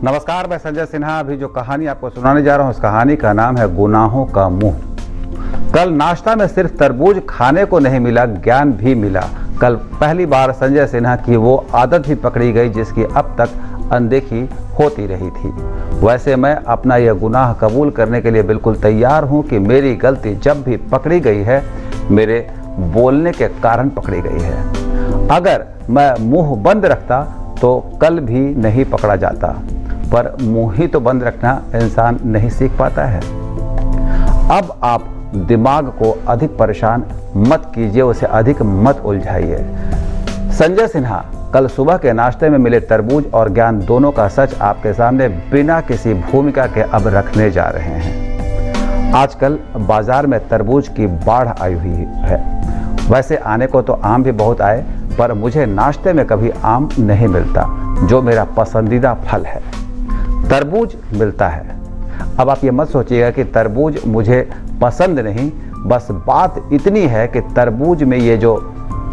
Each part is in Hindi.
नमस्कार, मैं संजय सिन्हा। अभी जो कहानी आपको सुनाने जा रहा हूँ, उस कहानी का नाम है गुनाहों का मुंह। कल नाश्ता में सिर्फ तरबूज खाने को नहीं मिला, ज्ञान भी मिला। कल पहली बार संजय सिन्हा की वो आदत भी पकड़ी गई जिसकी अब तक अनदेखी होती रही थी। वैसे मैं अपना यह गुनाह कबूल करने के लिए बिल्कुल तैयार हूँ कि मेरी गलती जब भी पकड़ी गई है, मेरे बोलने के कारण पकड़ी गई है। अगर मैं मुंह बंद रखता तो कल भी नहीं पकड़ा जाता, पर मुंह ही तो बंद रखना इंसान नहीं सीख पाता है। अब आप दिमाग को अधिक परेशान मत कीजिए, उसे अधिक मत उलझाइए। संजय सिन्हा कल सुबह के नाश्ते में मिले तरबूज और ज्ञान दोनों का सच आपके सामने बिना किसी भूमिका के अब रखने जा रहे हैं। आजकल बाजार में तरबूज की बाढ़ आई हुई है। वैसे आने को तो आम भी बहुत आए, पर मुझे नाश्ते में कभी आम नहीं मिलता, जो मेरा पसंदीदा फल है। तरबूज मिलता है। अब आप ये मत सोचिएगा कि तरबूज मुझे पसंद नहीं, बस बात इतनी है कि तरबूज में ये जो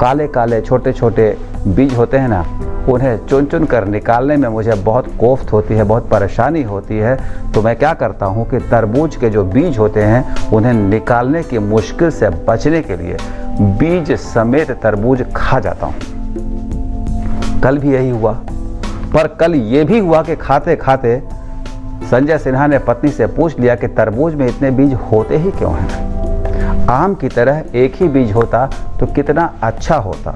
काले काले छोटे छोटे बीज होते हैं ना, उन्हें चुन चुन कर निकालने में मुझे बहुत कोफ्त होती है, बहुत परेशानी होती है। तो मैं क्या करता हूँ कि तरबूज के जो बीज होते हैं उन्हें निकालने की मुश्किल से बचने के लिए बीज समेत तरबूज खा जाता हूँ। कल भी यही हुआ, पर कल ये भी हुआ कि खाते खाते संजय सिन्हा ने पत्नी से पूछ लिया कि तरबूज में इतने बीज होते ही क्यों हैं? आम की तरह एक ही बीज होता तो कितना अच्छा होता।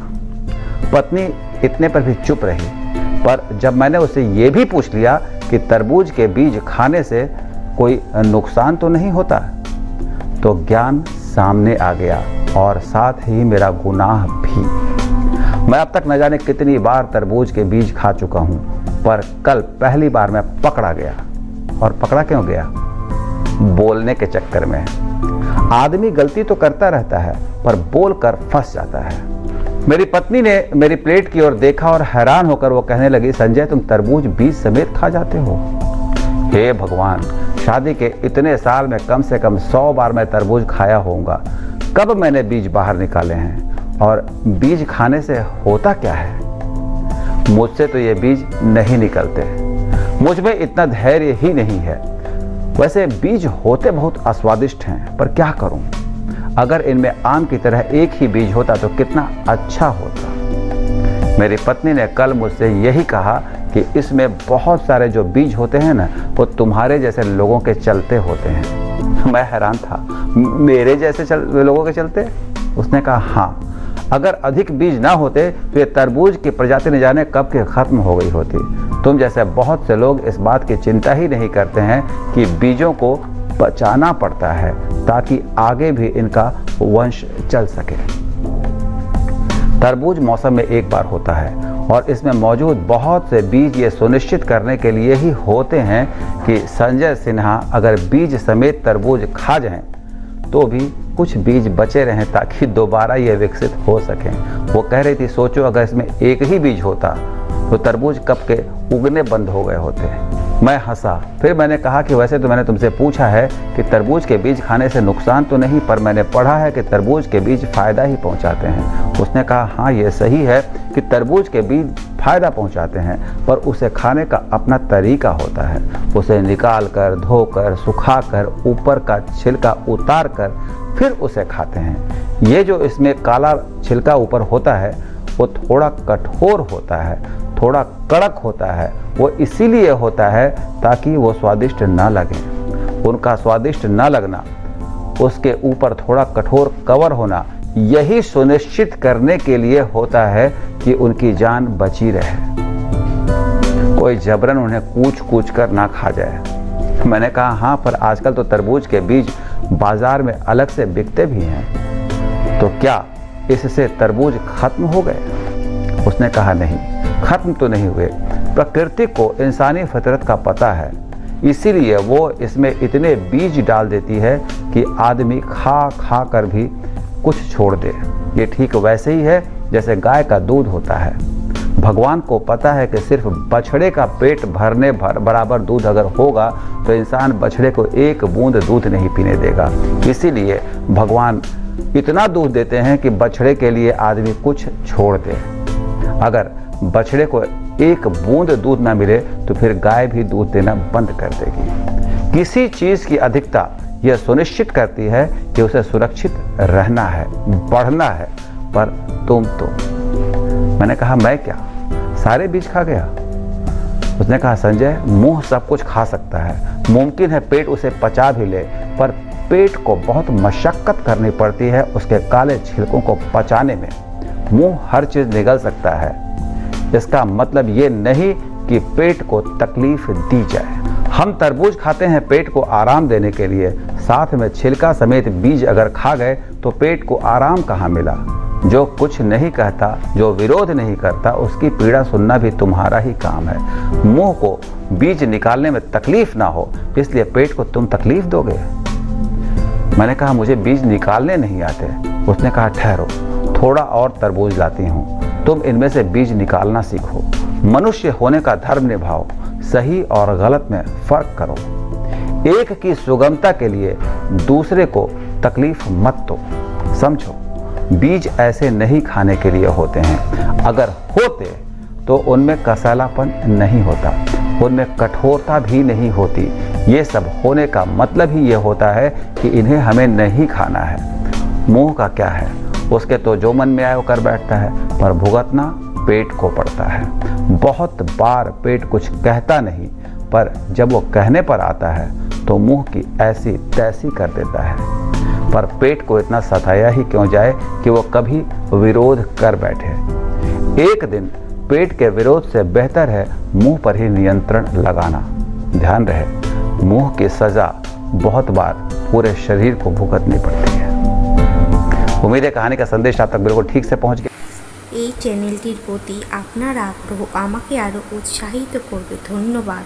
पत्नी इतने पर भी चुप रही, पर जब मैंने उससे ये भी पूछ लिया कि तरबूज के बीज खाने से कोई नुकसान तो नहीं होता, तो ज्ञान सामने आ गया और साथ ही मेरा गुनाह भी। मैं अब तक न जाने कितनी बार तरबूज के बीज खा चुका हूँ, पर कल पहली बार मैं पकड़ा गया। और पकड़ा क्यों गया? बोलने के चक्कर में। आदमी गलती तो करता रहता है, पर बोलकर फंस जाता है। मेरी पत्नी ने मेरी प्लेट की ओर देखा और हैरान होकर वो कहने लगी, संजय तुम तरबूज बीज समेत खा जाते हो? हे भगवान, शादी के इतने साल में कम से कम 100 बार मैं तरबूज खाया होऊंगा। कब मैंने बीज बाहर निकाले हैं? और बीज खाने से होता क्या है? मुझसे तो ये बीज नहीं निकलते, मुझ में इतना धैर्य ही नहीं है। वैसे बीज होते बहुत अस्वादिष्ट हैं, पर क्या करूं? अगर इनमें आम की तरह एक ही बीज होता तो कितना अच्छा होता। मेरी पत्नी ने कल मुझसे यही कहा कि इसमें बहुत सारे जो बीज होते हैं ना, वो तुम्हारे जैसे लोगों के चलते होते हैं। मैं हैरान था, मेरे जैसे लोगों के चलते? उसने कहा हाँ, अगर अधिक बीज ना होते तो ये तरबूज की प्रजाति न जाने कब के खत्म हो गई होती। तुम जैसे बहुत से लोग इस बात की चिंता ही नहीं करते हैं कि बीजों को बचाना पड़ता है ताकि आगे भी इनका वंश चल सके। तरबूज मौसम में एक बार होता है और इसमें मौजूद बहुत से बीज ये सुनिश्चित करने के लिए ही होते हैं कि संजय सिन्हा अगर बीज समेत तरबूज खा जाएं तो भी कुछ बीज बचे रहें ताकि दोबारा ये विकसित हो सकें। वो कह रही थी, सोचो अगर इसमें एक ही बीज होता तो तरबूज कब के उगने बंद हो गए होते। मैं हंसा। फिर मैंने कहा कि वैसे तो मैंने तुमसे पूछा है कि तरबूज के बीज खाने से नुकसान तो नहीं, पर मैंने पढ़ा है कि तरबूज के बीज फायदा ही पहुंचाते हैं। उसने कहा हाँ, ये सही है कि तरबूज के बीज फायदा पहुंचाते हैं, पर उसे खाने का अपना तरीका होता है। उसे निकाल कर, धोकर, सुखाकर, ऊपर का छिलका उतार कर फिर उसे खाते हैं। ये जो इसमें काला छिलका ऊपर होता है वो थोड़ा कठोर होता है, थोड़ा कड़क होता है। वो इसीलिए होता है ताकि वो स्वादिष्ट ना लगे। उनका स्वादिष्ट ना लगना, उसके ऊपर थोड़ा कठोर कवर होना, यही सुनिश्चित करने के लिए होता है कि उनकी जान बची रहे, कोई जबरन उन्हें कूच कूच कर ना खा जाए। मैंने कहा हाँ, पर आजकल तो तरबूज के बीज बाजार में अलग से बिकते भी हैं, तो क्या इससे तरबूज खत्म हो गए? उसने कहा नहीं, खत्म तो नहीं हुए। प्रकृति को इंसानी फितरत का पता है, इसीलिए वो इसमें इतने बीज डाल देती है कि आदमी खा खा कर भी कुछ छोड़ दे। ये ठीक वैसे ही है जैसे गाय का दूध होता है। भगवान को पता है कि सिर्फ बछड़े का पेट भरने बराबर दूध अगर होगा तो इंसान बछड़े को एक बूंद दूध नहीं पीने देगा। इसीलिए भगवान इतना दूध देते हैं कि बछड़े के लिए आदमी कुछ छोड़ दे। अगर बछड़े को एक बूंद दूध ना मिले तो फिर गाय भी दूध देना बंद कर देगी। किसी चीज की अधिकता यह सुनिश्चित करती है कि उसे सुरक्षित रहना है, बढ़ना है, पर तुम तो। मैंने कहा मैं क्या, सारे बीज खा गया? उसने कहा संजय, मुंह सब कुछ खा सकता है, मुमकिन है पेट उसे पचा भी ले, पर पेट को बहुत मशक्कत करनी पड़ती है उसके काले छिलकों को पचाने में। मुंह हर चीज निगल सकता है, इसका मतलब ये नहीं कि पेट को तकलीफ दी जाए। हम तरबूज खाते हैं पेट को आराम देने के लिए, साथ में छिलका समेत बीज अगर खा गए तो पेट को आराम कहाँ मिला। जो कुछ नहीं कहता, जो विरोध नहीं करता, उसकी पीड़ा सुनना भी तुम्हारा ही काम है। मुंह को बीज निकालने में तकलीफ ना हो, इसलिए पेट को तुम तकलीफ दोगे। मैंने कहा मुझे बीज निकालने नहीं आते। उसने कहा ठहरो, थोड़ा और तरबूज लाती हूँ, तुम इनमें से बीज निकालना सीखो। मनुष्य होने का धर्म निभाओ, सही और गलत में फर्क करो। एक की सुगमता के लिए दूसरे को तकलीफ मत दो। समझो, बीज ऐसे नहीं खाने के लिए होते हैं, अगर होते तो उनमें कसलापन नहीं होता, उनमें कठोरता भी नहीं होती। ये सब होने का मतलब ही ये होता है कि इन्हें हमें नहीं खाना है। मुंह का क्या है, उसके तो जो मन में आए वो कर बैठता है, पर भुगतना पेट को पड़ता है। बहुत बार पेट कुछ कहता नहीं, पर जब वो कहने पर आता है तो मुंह की ऐसी तैसी कर देता है। पर पेट को इतना सताया ही क्यों जाए कि वो कभी विरोध कर बैठे। एक दिन पेट के विरोध से बेहतर है मुंह पर ही नियंत्रण लगाना। ध्यान रहे, मुंह की सजा बहुत बार पूरे शरीर को भुगतनी पड़ती है। उम्मीद है कहानी का संदेश आप तक बिल्कुल ठीक से पहुंच गया। এই চ্যানেলটির প্রতি আপনার আগ্রহ আমাকে আরও উৎসাহিত করবে। ধন্যবাদ।